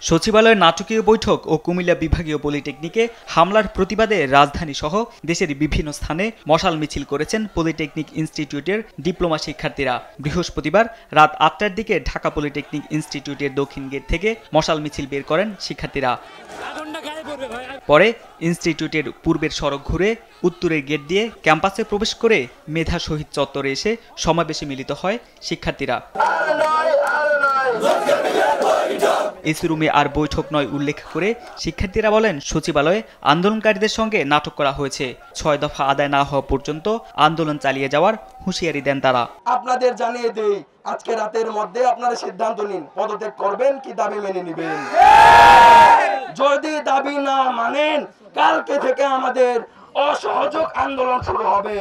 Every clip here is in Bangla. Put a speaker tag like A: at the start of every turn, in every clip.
A: সচিবালয়ের নাটকীয় বৈঠক ও কুমিল্লা বিভাগীয় পলিটেকনিকে হামলার প্রতিবাদে রাজধানী সহ দেশের বিভিন্ন স্থানে মশাল মিছিল করেছেন পলিটেকনিক ইনস্টিটিউটের ডিপ্লোমা শিক্ষার্থীরা। বৃহস্পতিবার রাত ৮টার দিকে ঢাকা পলিটেকনিক ইনস্টিটিউটের দক্ষিণ গেট থেকে মশাল মিছিল বের করেন শিক্ষার্থীরা। পরে ইনস্টিটিউটের পূর্বের সড়ক ঘুরে উত্তরের গেট দিয়ে ক্যাম্পাসে প্রবেশ করে মেধা শহীদ চত্বরে এসে সমাবেশে মিলিত হয় শিক্ষার্থীরা। এসি রুমে আর বৈঠক নয় উল্লেখ করে শিক্ষার্থীরা বলেন, সচিবালয়ে আন্দোলনকারীদের সঙ্গে নাটক করা হয়েছে। ৬ দফা আদায় না হওয়া পর্যন্ত আন্দোলন চালিয়ে যাওয়ার হুঁশিয়ারি দেন তারা।
B: আপনাদের জানিয়ে দেই, আজকে রাতের মধ্যে আপনারা সিদ্ধান্ত নিন, পদত্যাগ করবেন কি দাবি মেনে নেবেন। যদি দাবি না মানেন, কালকে থেকে আমাদের অসহযোগ আন্দোলন শুরু হবে।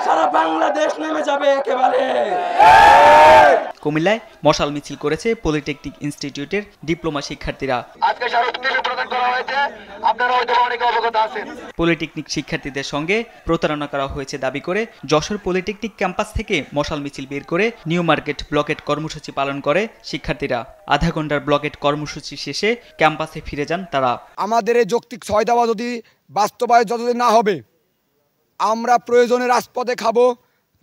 B: সারা বাংলাদেশ নেমে যাবে একেবারে।
A: কুমিল্লায় মশাল মিছিল করেছে পলিটেকনিক ইনস্টিটিউটের ডিপ্লোমা শিক্ষার্থীরা।
C: আজকে স্মারকলিপি প্রদান করা হয়েছে, আপনারা হয়তো অনেকে অবগত আছেন।
A: পলিটেকনিক শিক্ষার্থীদের সঙ্গে প্রতারণা করা হয়েছে দাবি করে যশোর পলিটেকনিক ক্যাম্পাস থেকে মশাল মিছিল বের করে নিউ মার্কেট ব্লকেট কর্মসূচি পালন করে শিক্ষার্থীরা। আধা ঘন্টার ব্লকেট কর্মসূচি শেষে ক্যাম্পাসে ফিরে যান তারা।
D: আমাদের এই যৌক্তিক ৬ দফা যদি বাস্তবায়ন যতদিন না হবে, আমরা প্রয়োজনে রাজপথে খাবো,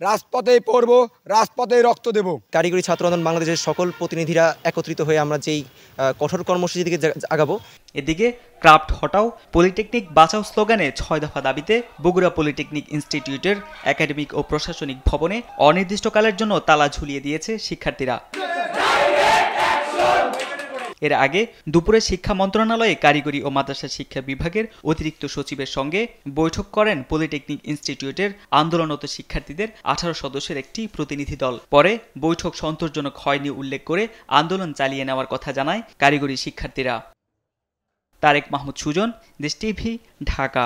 D: রাজপথেই পড়ব, রাজপথেই রক্ত দেব।
E: কারিগরি ছাত্র আন্দোলন বাংলাদেশের সকল প্রতিনিধিরা একত্রিত হয়ে আমরা যেই কঠোর কর্মসূচির দিকে আগাবো।
A: এদিকে ক্রাফট হটাও, পলিটেকনিক বাঁচাও স্লোগানে ৬ দফা দাবিতে বগুড়া পলিটেকনিক ইনস্টিটিউটের একাডেমিক ও প্রশাসনিক ভবনে অনির্দিষ্টকালের জন্য তালা ঝুলিয়ে দিয়েছে শিক্ষার্থীরা। এর আগে দুপুরে শিক্ষা মন্ত্রণালয়ে কারিগরি ও মাদ্রাসা শিক্ষা বিভাগের অতিরিক্ত সচিবের সঙ্গে বৈঠক করেন পলিটেকনিক ইনস্টিটিউটের আন্দোলনরত শিক্ষার্থীদের ১৮ সদস্যের একটি প্রতিনিধি দল। পরে বৈঠক সন্তোষজনক হয়নি উল্লেখ করে আন্দোলন চালিয়ে নেওয়ার কথা জানায় কারিগরি শিক্ষার্থীরা। তারেক মাহমুদ সুজন, দেশ টিভি, ঢাকা।